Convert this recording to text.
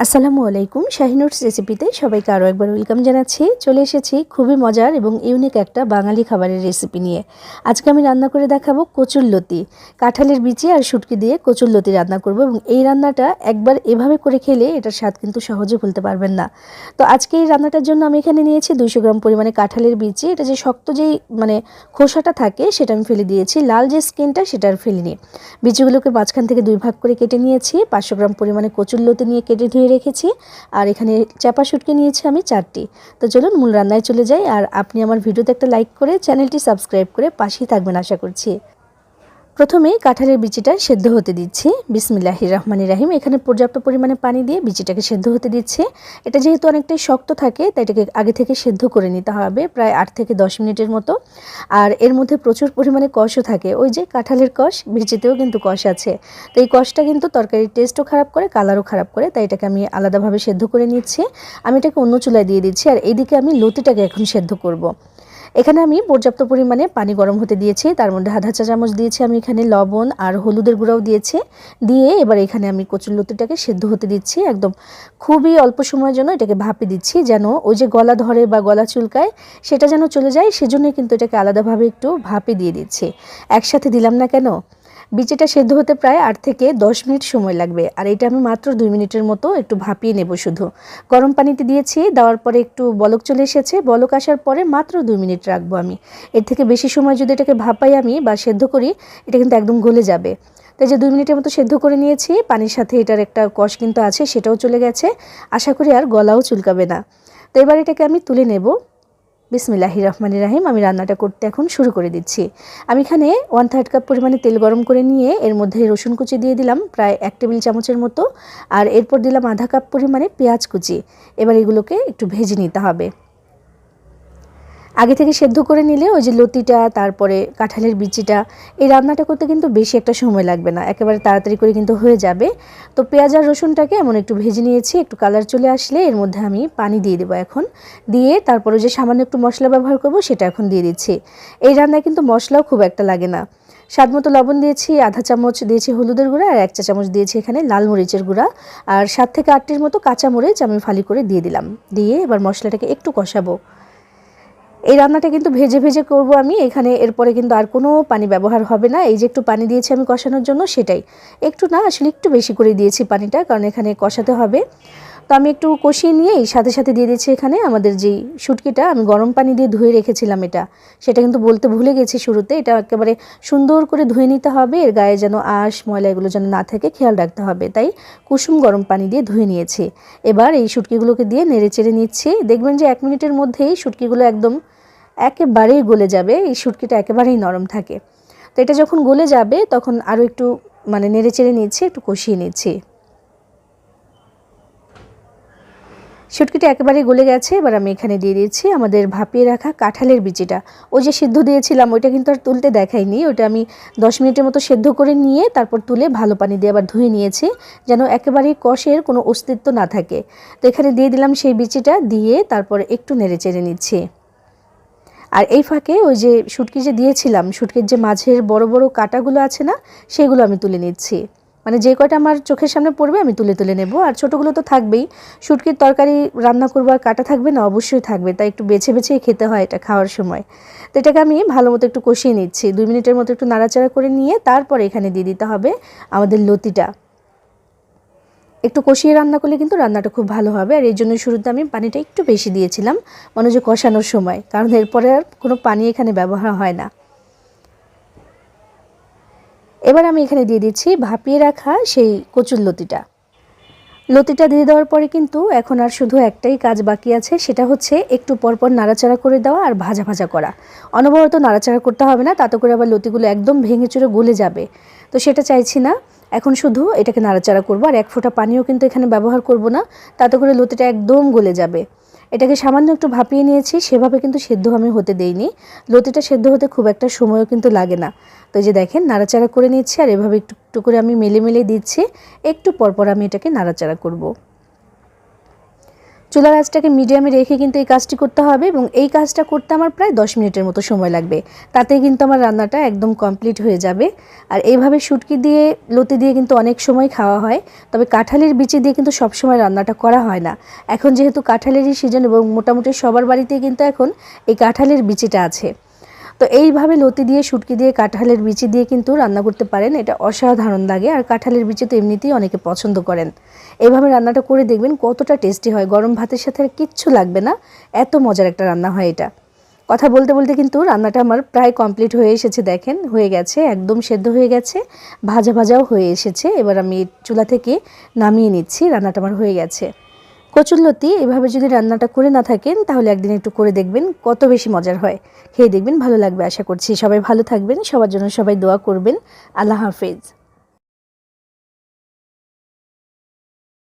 আসসালামু আলাইকুম। শাহিনুরস রেসিপিতে সবাইকে আরও একবার ওয়েলকাম জানাচ্ছি। চলে এসেছি খুবই মজার এবং ইউনিক একটা বাঙালি খাবারের রেসিপি নিয়ে। আজকে আমি রান্না করে দেখাবো কচুরলতি। কাঁঠালের বিচি আর শুটকি দিয়ে কচুরলতি রান্না করব এবং এই রান্নাটা একবার এভাবে করে খেলে এটার স্বাদ কিন্তু সহজে ভুলতে পারবেন না। তো আজকে এই রান্নাটার জন্য আমি এখানে নিয়েছি 200 গ্রাম পরিমাণে কাঁঠালের বিচি। এটা যে শক্ত যেই খোসাটা থাকে সেটা আমি ফেলে দিয়েছি, লাল যে স্কিনটা সেটা আর ফেলিনি। বিচিগুলোকে মাঝখান থেকে 2 ভাগ করে কেটে নিয়েছি। 500 গ্রাম পরিমাণে কচুরলতি নিয়ে কেটে ধুয়ে রেখেছি। আর এখানে চাপা শুটকি নিয়েছি আমি 4টি। তো চলুন মূল রান্নায় চলে যাই। আর আপনি আমার ভিডিওতে একটা লাইক করে চ্যানেলটি সাবস্ক্রাইব করে পাশেই থাকবেন আশা করছি। প্রথমে কাঁঠালের বিচিটা সেদ্ধ হতে দিচ্ছি। বিসমিল্লাহির রহমানির রহিম। এখানে পর্যাপ্ত পরিমাণে পানি দিয়ে বিচিটাকে সেদ্ধ হতে দিচ্ছি। এটা যেহেতু অনেকটাই শক্ত থাকে তাই এটাকে আগে থেকে সেদ্ধ করে নিতে হবে প্রায় 8 থেকে 10 মিনিটের মতো। আর এর মধ্যে প্রচুর পরিমাণে কষও থাকে, ওই যে কাঁঠালের কষ, বিচিতেও কিন্তু কষ আছে। তো এই কষটা কিন্তু তরকারির টেস্টও খারাপ করে, কালারও খারাপ করে, তাই এটাকে আমি আলাদাভাবে সেদ্ধ করে নিচ্ছি। আমি এটাকে অন্য চুলায় দিয়ে দিচ্ছি। আর এইদিকে আমি লতিটাকে এখন সেদ্ধ করব। এখানে আমি পর্যাপ্ত পরিমাণে পানি গরম হতে দিয়েছি, তার মধ্যে আধা চা চামচ দিয়েছি আমি এখানে লবণ আর হলুদের গুঁড়াও দিয়েছি। দিয়ে এবার এখানে আমি কচুরলতিটাকে সেদ্ধ হতে দিচ্ছি। একদম খুবই অল্প সময়ের জন্য এটাকে ভাপে দিচ্ছি, যেন ওই যে গলা ধরে বা গলা চুলকায় সেটা যেন চলে যায়, সেজন্যই কিন্তু এটাকে আলাদাভাবে একটু ভাপে দিয়ে দিচ্ছি। একসাথে দিলাম না কেন, বিচিটা সেদ্ধ হতে প্রায় 8 থেকে 10 মিনিট সময় লাগবে। আর এটা আমি মাত্র 2 মিনিটের মতো একটু ভাপিয়ে নেব। শুধু গরম পানিতে দিয়েছি, দেওয়ার পরে একটু বলক চলে এসেছে, বলক আসার পরে মাত্র 2 মিনিট রাখবো আমি। এর থেকে বেশি সময় যদি এটাকে ভাপাই আমি বা সেদ্ধ করি, এটা কিন্তু একদম গলে যাবে। তাই যে 2 মিনিটের মতো সেদ্ধ করে নিয়েছি, পানির সাথে এটার একটা কষ কিন্তু আছে সেটাও চলে গেছে। আশা করি আর গলাও চুলকাবে না। তো এবার এটাকে আমি তুলে নেব। বিসমিল্লাহির রহমানির রহিম। আমি রান্নাটা করতে এখন শুরু করে দিচ্ছি। আমি এখানে 1/3 কাপ পরিমাণে তেল গরম করে নিয়ে এর মধ্যে রসুন কুচি দিয়ে দিলাম প্রায় 1 টেবিল চামচের মতো। আর এরপর দিলাম আধা কাপ পরিমাণে পেঁয়াজ কুচি। এবার এগুলোকে একটু ভেজে নিতে হবে। আগে থেকে সেদ্ধ করে নিলে ওই যে লতিটা, তারপরে কাঁঠালের বিচিটা, এই রান্নাটা করতে কিন্তু বেশি একটা সময় লাগবে না, একেবারে তাড়াতাড়ি করে কিন্তু হয়ে যাবে। তো পেঁয়াজ আর রসুনটাকে এমন একটু ভেজে নিয়েছি। একটু কালার চলে আসলে এর মধ্যে আমি পানি দিয়ে দেবো এখন। দিয়ে তারপরে যে সামান্য একটু মশলা ব্যবহার করব সেটা এখন দিয়ে দিচ্ছি। এই রান্নায় কিন্তু মশলাও খুব একটা লাগে না। স্বাদ মতো লবণ দিয়েছি, আধা চামচ দিয়েছি হলুদের গুঁড়া, আর 1 চা চামচ দিয়েছি এখানে লাল মরিচের গুঁড়া, আর 7 থেকে 8টির মতো কাঁচা মরিচ আমি ফালি করে দিয়ে দিলাম। দিয়ে এবার মশলাটাকে একটু কষাবো। এই রান্নাটা কিন্তু ভেজে ভেজে করব আমি। এখানে এরপরে কিন্তু আর কোনো পানি ব্যবহার হবে না। এই যে একটু পানি দিয়েছি আমি কষানোর জন্য, সেটাই একটু না, আসলে একটু বেশি করে দিয়েছি পানিটা, কারণ এখানে কষাতে হবে। তো আমি একটু কষিয়ে নিয়ে সাথে সাথে দিয়ে দিচ্ছি এখানে আমাদের যেই শুটকিটা আমি গরম পানি দিয়ে ধুয়ে রেখেছিলাম, সেটা কিন্তু বলতে ভুলে গেছি শুরুতে। এটা একেবারে সুন্দর করে ধুয়ে নিতে হবে, এর গায়ে যেন আঁশ ময়লা এগুলো যেন না থাকে খেয়াল রাখতে হবে, তাই কুসুম গরম পানি দিয়ে ধুয়ে নিয়েছি। এবার এই শুটকিগুলোকে দিয়ে নেড়ে চেড়ে নিচ্ছি। দেখবেন যে 1 মিনিটের মধ্যেই শুটকিগুলো একদম একেবারেই গলে যাবে। এই শুটকিটা একেবারেই নরম থাকে। তো এটা যখন গলে যাবে তখন আরও একটু নেড়ে চেড়ে নিচ্ছি, একটু কষিয়ে নিচ্ছি। শুটকিটা একেবারেই গলে গেছে। এবার আমি এখানে দিয়ে দিচ্ছি আমাদের ভাপিয়ে রাখা কাঁঠালের বিচিটা। ওই যে সিদ্ধ দিয়েছিলাম ওইটা কিন্তু আর তুলতে দেখাইনি, ওইটা আমি 10 মিনিটের মতো সেদ্ধ করে নিয়ে তারপর তুলে ভালো পানি দিয়ে আবার ধুয়ে নিয়েছি, যেন একেবারেই কষের কোনো অস্তিত্ব না থাকে। তো এখানে দিয়ে দিলাম সেই বিচিটা, দিয়ে তারপর একটু নেড়ে চেড়ে নিচ্ছি। আর এই ফাঁকে ওই যে শুটকি যে দিয়েছিলাম, শুটকির যে মাঝের বড় বড় কাঁটাগুলো আছে না, সেগুলো আমি তুলে নিচ্ছি। যে কয়টা আমার চোখের সামনে পড়বে আমি তুলে তুলে নেব। আর ছোটোগুলো তো থাকবেই, শুটকির তরকারি রান্না করবো আর কাঁটা থাকবে না, অবশ্যই থাকবে, তাই একটু বেছে বেছেই খেতে হয় এটা খাওয়ার সময়। তো এটাকে আমি ভালো মতো একটু কষিয়ে নিচ্ছি। 2 মিনিটের মতো একটু নাড়াচাড়া করে নিয়ে তারপরে এখানে দিয়ে দিতে হবে আমাদের লতিটা। একটু কষিয়ে রান্না করলে কিন্তু রান্নাটা খুব ভালো হবে। আর এই জন্য শুরুতে আমি পানিটা একটু বেশি দিয়েছিলাম কষানোর সময়, কারণ এরপরে আর কোনো পানি এখানে ব্যবহার হয় না। এবার আমি এখানে দিয়ে দিচ্ছি ভাপিয়ে রাখা সেই কচুরলতিটা। লতিটা দিয়ে দেওয়ার পরে কিন্তু এখন আর শুধু একটাই কাজ বাকি আছে, সেটা হচ্ছে একটু পরপর নাড়াচাড়া করে দেওয়া আর ভাজা ভাজা করা। অনবরত নাড়াচাড়া করতে হবে না, তাতে করে আবার লতিগুলো একদম ভেঙে চুরে গলে যাবে। তো সেটা চাইছি না। এখন শুধু এটাকে নাড়াচাড়া করবো, আর 1 ফোঁটা পানিও কিন্তু এখানে ব্যবহার করব না, তাতে করে লতিটা একদম গলে যাবে। এটাকে সামান্য একটু ভাপিয়ে নিয়েছি, সেভাবে কিন্তু সেদ্ধ আমি হতে দেইনি। লতিটা সেদ্ধ হতে খুব একটা সময়ও কিন্তু লাগে না। তো যে দেখেন নাড়াচাড়া করে নিচ্ছি, আর এভাবে একটু একটু করে আমি মেলে মেলে দিচ্ছি। একটু পরপর আমি এটাকে নাড়াচাড়া করব। চুলার আঁচটাকে মিডিয়ামে রেখে কিন্তু এই কাজটি করতে হবে এবং এই কাজটা করতে আমার প্রায় 10 মিনিটের মতো সময় লাগবে। তাতেই কিন্তু আমার রান্নাটা একদম কমপ্লিট হয়ে যাবে। আর এইভাবে শুটকি দিয়ে লতি দিয়ে কিন্তু অনেক সময় খাওয়া হয়, তবে কাঁঠালের বিচি দিয়ে কিন্তু সবসময় রান্নাটা করা হয় না। এখন যেহেতু কাঁঠালেরই সিজন এবং মোটামুটি সবার বাড়িতেই কিন্তু এখন এই কাঁঠালের বিচিটা আছে। তো এইভাবে লতি দিয়ে শুটকি দিয়ে কাঁঠালের বিচি দিয়ে কিন্তু রান্না করতে পারেন, এটা অসাধারণ লাগে। আর কাঁঠালের বিচি তো এমনিতেই অনেকে পছন্দ করেন। এইভাবে রান্নাটা করে দেখবেন কতটা টেস্টি হয়, গরম ভাতের সাথে আর কিচ্ছু লাগবে না, এত মজার একটা রান্না হয় এটা। কথা বলতে বলতে কিন্তু রান্নাটা আমার প্রায় কমপ্লিট হয়ে এসেছে, দেখেন হয়ে গেছে, একদম সেদ্ধ হয়ে গেছে, ভাজা ভাজাও হয়ে এসেছে। এবার আমি চুলা থেকে নামিয়ে নিচ্ছি, রান্নাটা আমার হয়ে গেছে। কচুরলতি এভাবে যদি রান্নাটা করে না থাকেন তাহলে একদিন একটু করে দেখবেন, কত বেশি মজার হয়। খেয়ে দেখবেন, ভালো লাগবে আশা করছি। সবাই ভালো থাকবেন, সবার জন্য সবাই দোয়া করবেন। আল্লাহ হাফেজ।